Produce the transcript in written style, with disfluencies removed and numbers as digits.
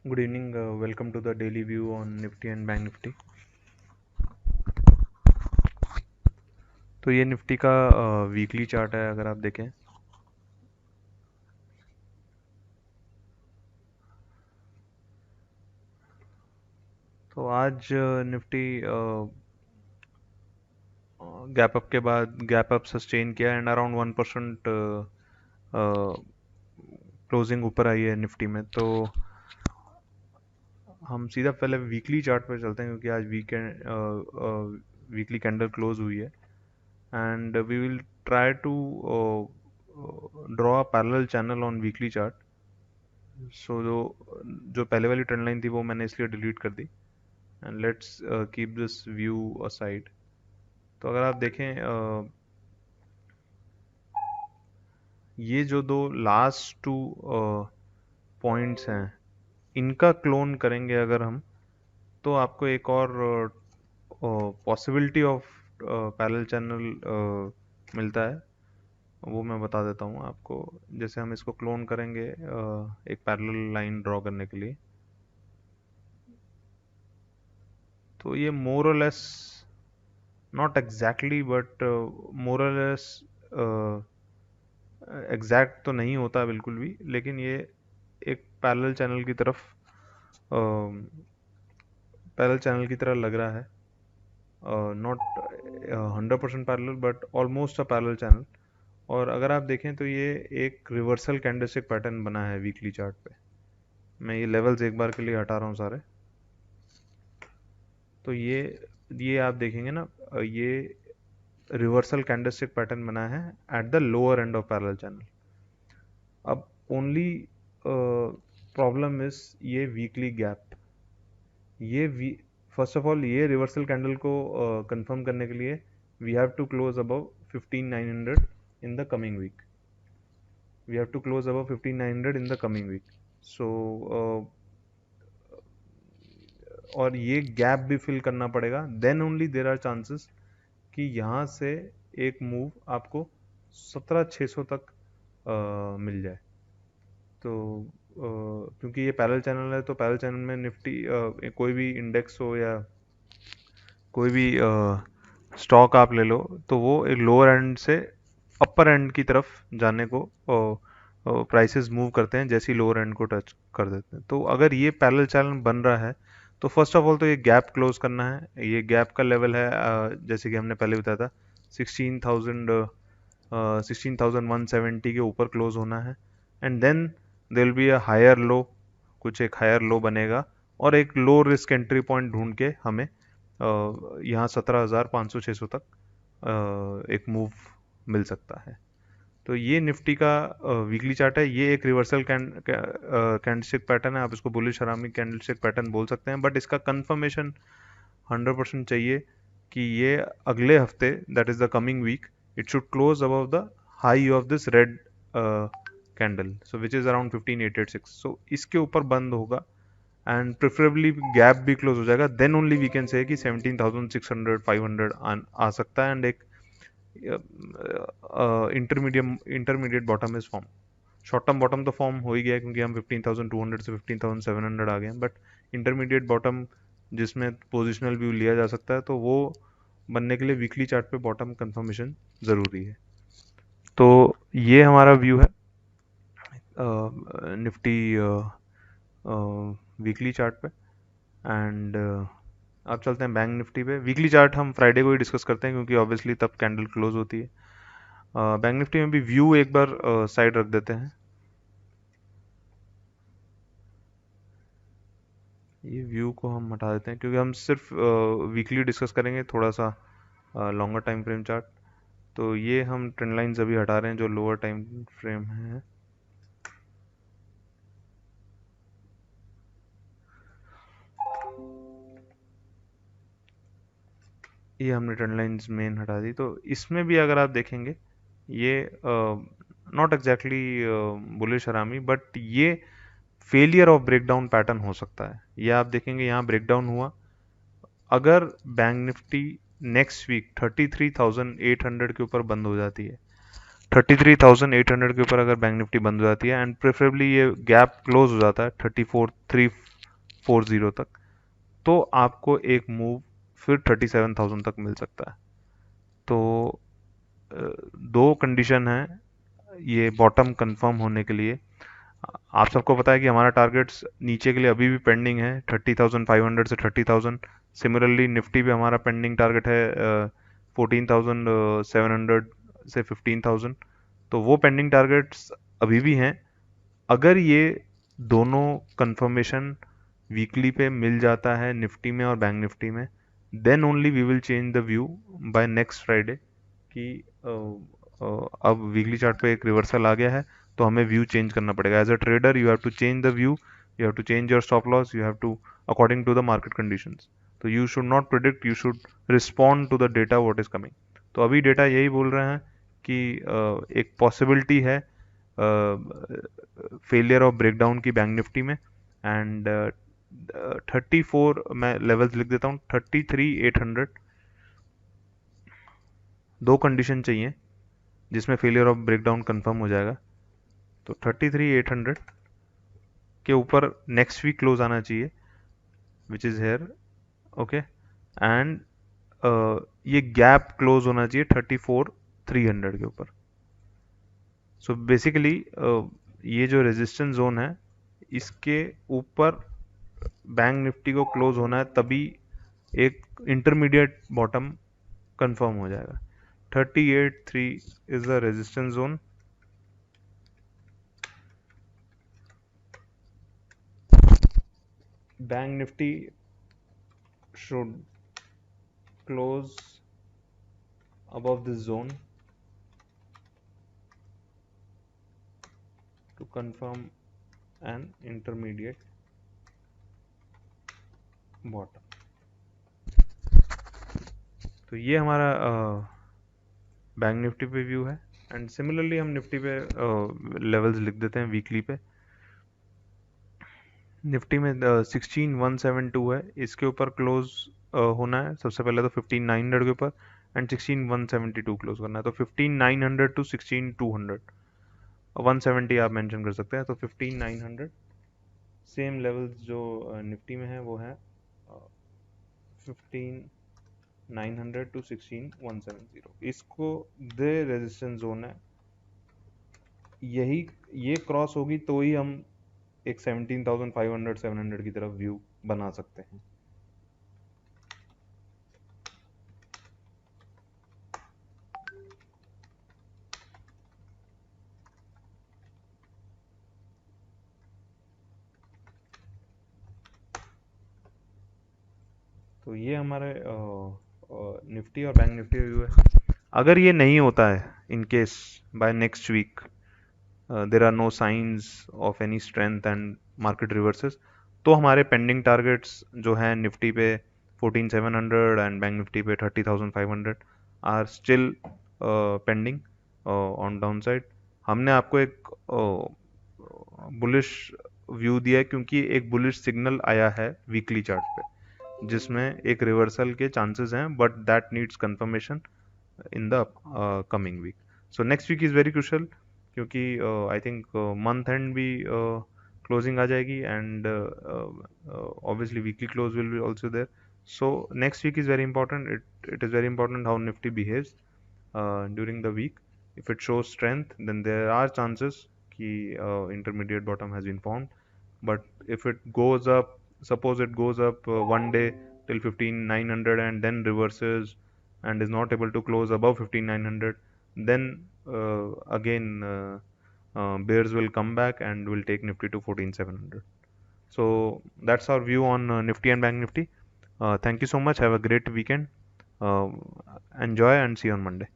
Good evening. Welcome to the daily view on Nifty and Bank Nifty. तो ये Nifty का weekly chart है, अगर आप देखें तो आज निफ्टी गैप अप के बाद गैप अप सस्टेन किया एंड अराउंड 1% क्लोजिंग ऊपर आई है निफ्टी में। तो हम सीधा पहले वीकली चार्ट पे चलते हैं क्योंकि आज वीकली कैंडल क्लोज हुई है and we will try to draw a parallel channel on weekly chart. So जो पहले वाली ट्रेंड लाइन थी वो मैंने इसलिए डिलीट कर दी and let's keep this view aside. तो अगर आप देखें ये जो दो लास्ट टू पॉइंट्स हैं इनका क्लोन करेंगे अगर हम, तो आपको एक और पॉसिबिलिटी ऑफ पैरेलल चैनल मिलता है। वो मैं बता देता हूँ आपको। जैसे हम इसको क्लोन करेंगे एक पैरेलल लाइन ड्रॉ करने के लिए, तो ये मोर और less not exactly but more और लेस एग्जैक्ट तो नहीं होता बिल्कुल भी, लेकिन ये एक पैरेलल चैनल की तरफ पैरेलल चैनल की तरह लग रहा है। Not 100% parallel but almost a parallel channel. और अगर आप देखें तो ये एक रिवर्सल कैंडलस्टिक पैटर्न बना है वीकली चार्ट पे। मैं ये लेवल्स एक बार के लिए हटा रहा हूँ सारे। तो ये आप देखेंगे ना, ये रिवर्सल कैंडलस्टिक पैटर्न बना है at the lower end of parallel channel. अब ओनली प्रॉब्लम इज ये वीकली गैप। ये फर्स्ट ऑफ ऑल ये रिवर्सल कैंडल को कंफर्म करने के लिए we have to close above 15900 in the coming week. We have to close above 15900 in the coming week. So और ये गैप भी फिल करना पड़ेगा, then only there are chances कि यहाँ से एक मूव आपको 17600 तक मिल जाए। तो क्योंकि ये पैरेलल चैनल है तो पैरेलल चैनल में निफ्टी कोई भी इंडेक्स हो या कोई भी स्टॉक आप ले लो तो वो एक लोअर एंड से अपर एंड की तरफ जाने को प्राइसेस मूव करते हैं जैसे ही लोअर एंड को टच कर देते हैं। तो अगर ये पैरेलल चैनल बन रहा है तो फर्स्ट ऑफ ऑल तो ये गैप क्लोज करना है। ये गैप का लेवल है जैसे कि हमने पहले बताया था 16,170 के ऊपर क्लोज होना है and then there will be a higher low, कुछ एक हायर लो बनेगा और एक लो रिस्क एंट्री पॉइंट ढूंढ के हमें यहाँ 17,500-600 तक एक मूव मिल सकता है। तो ये निफ्टी का वीकली चार्ट है। ये एक रिवर्सल कैंडलस्टिक पैटर्न है, आप इसको बुलिश हरामी कैंडलस्टिक पैटर्न बोल सकते हैं, बट इसका कंफर्मेशन 100% चाहिए कि ये अगले हफ्ते that is the coming week it should close above the high of this red candle, so which is around 15,886। So इसके ऊपर बंद होगा एंड प्रेफरेबली गैप भी क्लोज हो जाएगा, then only we can say कि 17,600 500 आ सकता है एंड एक intermediate bottom is form. Short term bottom तो फॉर्म हो ही गया है क्योंकि हम 15,200 से 15,700 आ गए हैं, बट इंटरमीडिएट बॉटम जिसमें पोजिशनल व्यू लिया जा सकता है तो वो बनने के लिए वीकली चार्ट पे बॉटम कंफर्मेशन ज़रूरी है। तो ये हमारा व्यू है निफ्टी वीकली चार्ट पे एंड अब चलते हैं बैंक निफ्टी पे। वीकली चार्ट हम फ्राइडे को ही डिस्कस करते हैं क्योंकि ऑब्वियसली तब कैंडल क्लोज होती है। बैंक निफ्टी में भी व्यू एक बार साइड रख देते हैं। ये व्यू को हम हटा देते हैं क्योंकि हम सिर्फ वीकली डिस्कस करेंगे, थोड़ा सा लॉन्गर टाइम फ्रेम चार्ट। तो ये हम ट्रेंड लाइंस अभी हटा रहे हैं जो लोअर टाइम फ्रेम है। ये हमने ट्रेंड लाइंस मेन हटा दी। तो इसमें भी अगर आप देखेंगे ये नॉट एग्जैक्टली बुलिश हरामी, बट ये फेलियर ऑफ ब्रेकडाउन पैटर्न हो सकता है। ये आप देखेंगे यहाँ ब्रेकडाउन हुआ। अगर बैंक निफ्टी नेक्स्ट वीक 33,800 के ऊपर बंद हो जाती है, 33,800 के ऊपर अगर बैंक निफ्टी बंद हो जाती है एंड प्रेफरेबली ये गैप क्लोज हो जाता है 34,3 30 तक, तो आपको एक मूव फिर 37,000 तक मिल सकता है। तो दो कंडीशन है ये बॉटम कंफर्म होने के लिए। आप सबको पता है कि हमारा टारगेट्स नीचे के लिए अभी भी पेंडिंग है 30,500 से 30,000। सिमिलरली निफ्टी पे हमारा पेंडिंग टारगेट है 14,700 से 15,000। तो वो पेंडिंग टारगेट्स अभी भी हैं। अगर ये दोनों कंफर्मेशन वीकली पे मिल जाता है निफ्टी में और बैंक निफ्टी में, then only we will change the view by next Friday कि अब वीकली चार्ट पे एक रिवर्सल आ गया है, तो हमें व्यू चेंज करना पड़ेगा। As a trader you have to change the view, you have to change your stop loss, you have to according to the market conditions. तो you should not predict, you should respond to the data what is coming. तो अभी data यही बोल रहे हैं कि एक possibility है फेलियर ऑफ ब्रेकडाउन की बैंक निफ्टी में। एंड 34 मैं लेवल्स लिख देता हूँ, 33,800। दो कंडीशन चाहिए जिसमें फेलियर ऑफ ब्रेकडाउन कंफर्म हो जाएगा। तो 33,800 के ऊपर नेक्स्ट वीक क्लोज आना चाहिए, which is here. Okay. And ये गैप क्लोज होना चाहिए 34,300 के ऊपर। सो बेसिकली ये जो रेजिस्टेंस जोन है इसके ऊपर बैंक निफ्टी को क्लोज होना है, तभी एक इंटरमीडिएट बॉटम कंफर्म हो जाएगा। 38,3 is the resistance zone. Bank Nifty should close above this zone to confirm an intermediate bottom। तो ये हमारा बैंक निफ्टी पे व्यू है। एंड सिमिलरली हम निफ्टी पे लेवल्स लिख देते हैं वीकली पे। निफ्टी में 16,172 है, इसके ऊपर क्लोज होना है सबसे पहले तो 15,900 के ऊपर, एंड 16,172 क्लोज करना है। तो 15,900 टू 16,200, 170 आप मेंशन कर सकते हैं। तो 15,900 सेम लेवल्स जो निफ्टी में है वो है 15,900 टू 16,170। इसको दे रेजिस्टेंस जोन है, यही ये क्रॉस होगी तो ही हम एक 17,500 700 की तरफ व्यू बना सकते हैं। तो ये हमारे निफ्टी और बैंक निफ्टी व्यू है। अगर ये नहीं होता है in case by next week there are no signs of any strength and market reverses, तो हमारे पेंडिंग टारगेट्स जो हैं निफ्टी पे 14,700 एंड बैंक निफ्टी पे 30,500 are still pending on downside. हमने आपको एक बुलिश व्यू दिया है क्योंकि एक बुलिश सिग्नल आया है वीकली चार्ट पे जिसमें एक रिवर्सल के चांसेस हैं, but that needs confirmation in the coming week. So next week is very crucial क्योंकि आई थिंक मंथ एंड भी क्लोजिंग आ जाएगी and obviously weekly close will be also there. So next week is very important. It is very important how Nifty behaves during the week. If it shows strength, then there are chances कि intermediate bottom has been formed. But if it goes up, suppose it goes up one day till 15,900 and then reverses and is not able to close above 15,900, then again bears will come back and will take Nifty to 14,700. So that's our view on Nifty and Bank Nifty. Thank you so much. Have a great weekend. Uh, Enjoy and see you on Monday.